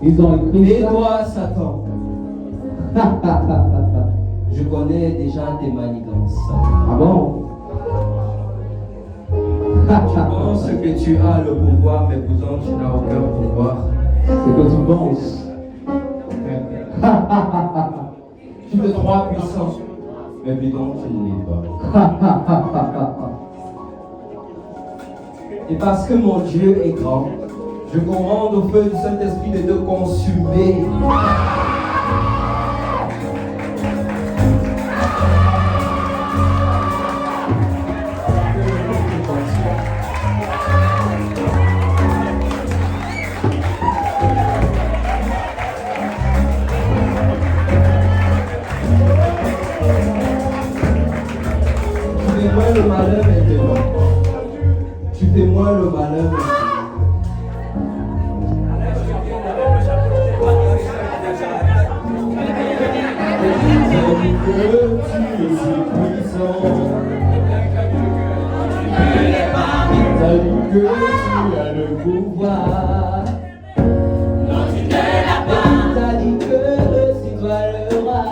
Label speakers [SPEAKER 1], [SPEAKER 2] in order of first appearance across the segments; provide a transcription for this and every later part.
[SPEAKER 1] Ils ont écrit
[SPEAKER 2] et toi, Satan, je connais déjà tes manigances.
[SPEAKER 1] Ah bon?
[SPEAKER 2] Tu penses que tu as le pouvoir, mais pourtant tu n'as aucun pouvoir.
[SPEAKER 1] C'est que tu penses.
[SPEAKER 2] Tu te crois puissant, mais pourtant tu ne l'es pas. Et parce que mon Dieu est grand, je commande au feu du Saint-Esprit de te consumer. Tu fais moins le malheur maintenant. Tu fais moins le malheur maintenant. Que tu es si puissant, que tu as le pouvoir.
[SPEAKER 3] Non, tu ne l'as pas.
[SPEAKER 2] Et t'as dit que c'est toi le roi.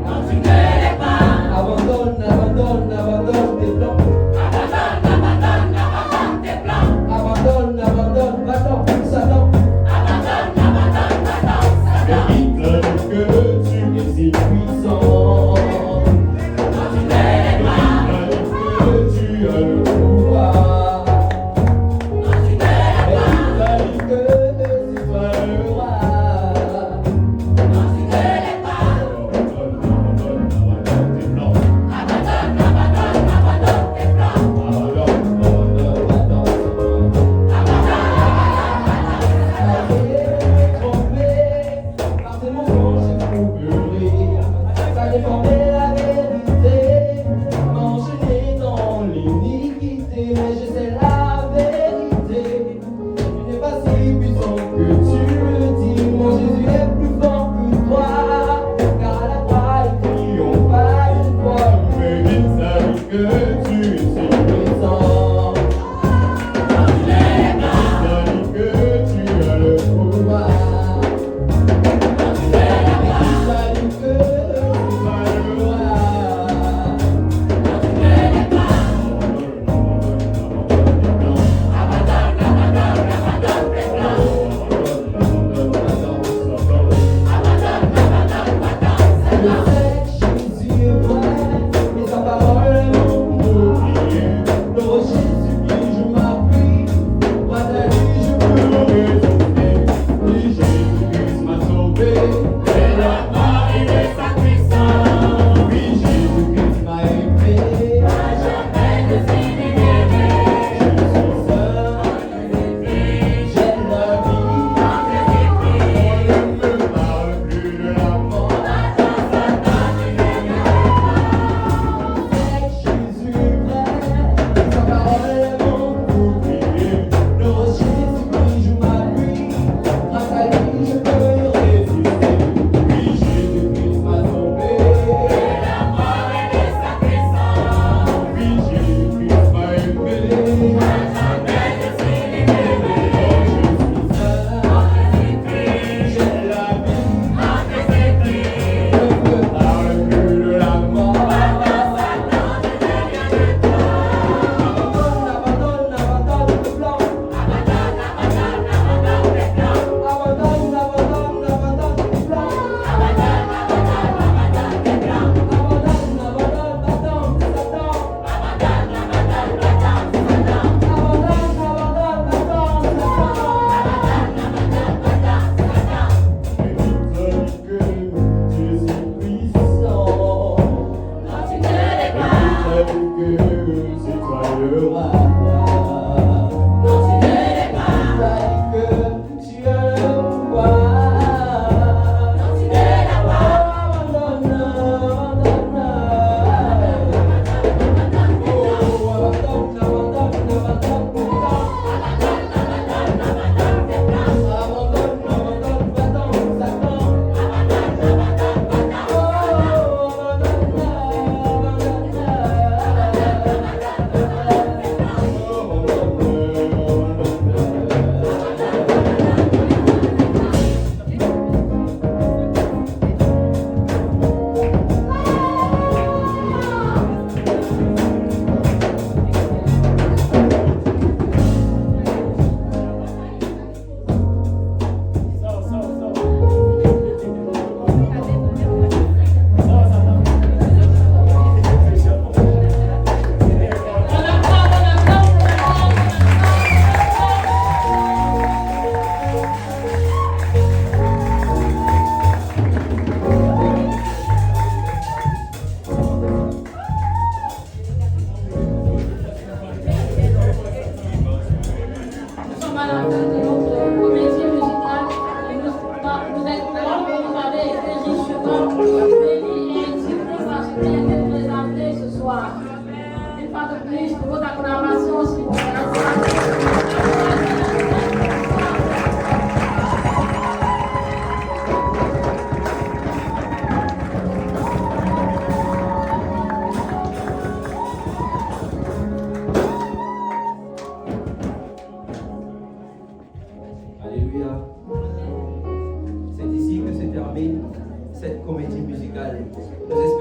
[SPEAKER 3] Non, tu ne l'es pas.
[SPEAKER 2] Abandonne, abandonne, abandonne tes plans.
[SPEAKER 3] Abandonne, abandonne, abandonne tes plans.
[SPEAKER 2] Abandonne, abandonne, va-t'en, Satan.
[SPEAKER 3] Abandonne, abandonne, va-t'en, Satan.
[SPEAKER 2] Et il te dit que tu es si puissant.
[SPEAKER 3] Non, tu ne l'es pas.
[SPEAKER 2] Et il te dit que tu as le pouvoir.
[SPEAKER 3] Non, tu ne l'es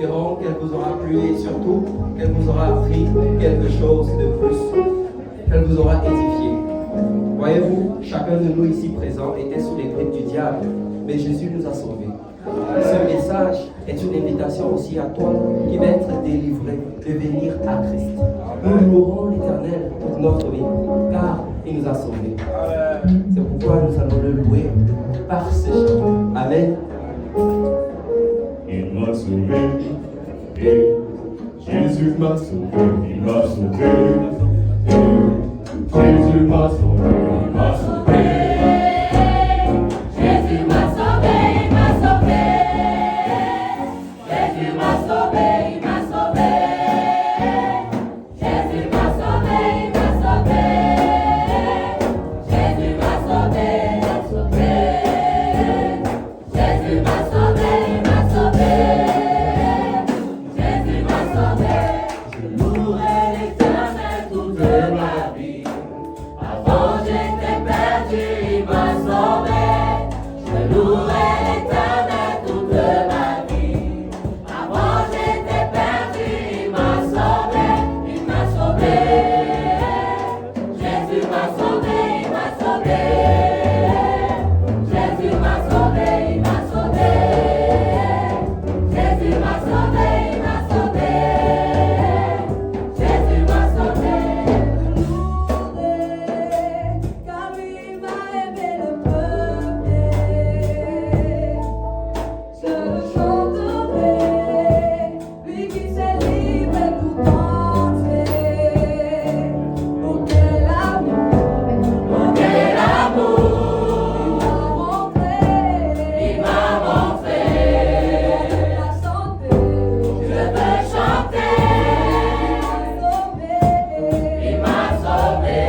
[SPEAKER 4] espérons qu'elle vous aura plu et surtout qu'elle vous aura appris quelque chose de plus, qu'elle vous aura édifié. Voyez-vous, chacun de nous ici présents était sous les griffes du diable, mais Jésus nous a sauvés. Ce message est une invitation aussi à toi qui va être délivré de venir à Christ. Nous louerons l'Éternel toute notre vie, car il nous a sauvés. C'est pourquoi nous allons le louer par ce chant. Amen.
[SPEAKER 5] Il m'a sauvé, et Jésus m'a sauvé, il m'a sauvé, et Jésus m'a sauvé, il m'a sauvé.
[SPEAKER 3] Jésus m'a sauvé, il m'a sauvé. Jésus m'a sauvé, il m'a sauvé. Jésus m'a sauvé, il m'a sauvé. Jésus m'a sauvé, il m'a sauvé. Jésus m'a sauvé, il m'a sauvé. Jésus m'a sauvé. Je louerai l'Éternel toute ma vie. Avant j'étais perdu, il m'a sauvé. Je louerai l'Éternel toute ma vie. Avant j'étais perdu, il m'a sauvé. Il m'a sauvé. Jésus m'a sauvé, il m'a sauvé. Jésus m'a sauvé, il m'a sauvé. Jésus m'a sauvé, il m'a sauvé. Jésus m'a sauvé. Car lui m'a aimé le premier. Je le chanterai, lui qui s'est livré tout entier. Oh quel amour, il m'a montré, je veux chanter, il m'a sauvé.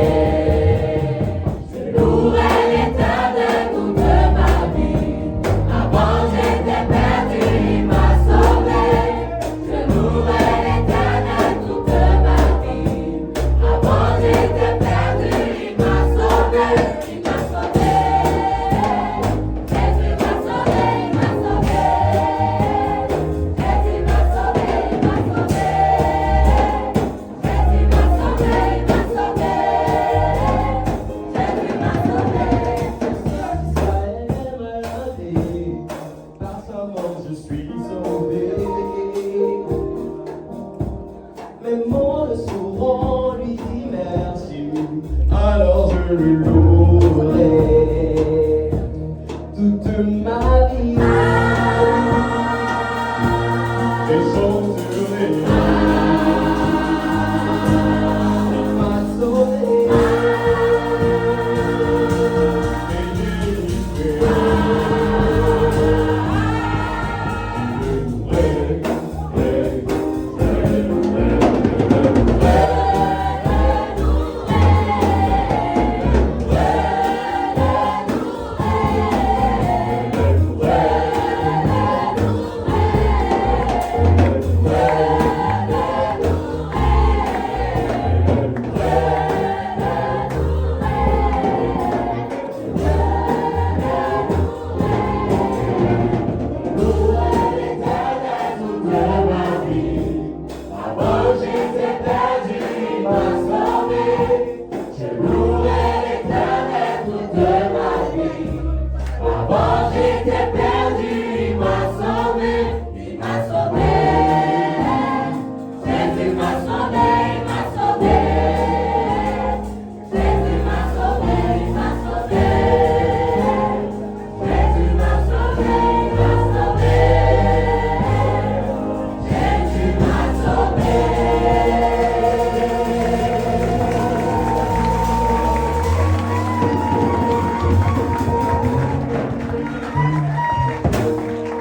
[SPEAKER 3] Je louerai l'Éternel toute ma vie. Avant j'étais perdu, il m'a sauvé. Je louerai l'Éternel toute ma vie. Avant j'étais perdu, il m'a sauvé. Il m'a sauvé. Jésus m'a sauvé, il m'a sauvé. Jésus m'a sauvé, il m'a sauvé. Jésus m'a sauvé, il m'a sauvé. Jésus m'a sauvé.
[SPEAKER 5] Par sa mort je suis sauvé. Mes mots ne sauront lui dire merci, alors je le louerai toute ma vie. Et chanterai, il m'a sauvé, et délivré.
[SPEAKER 3] Avant j'étais perdu.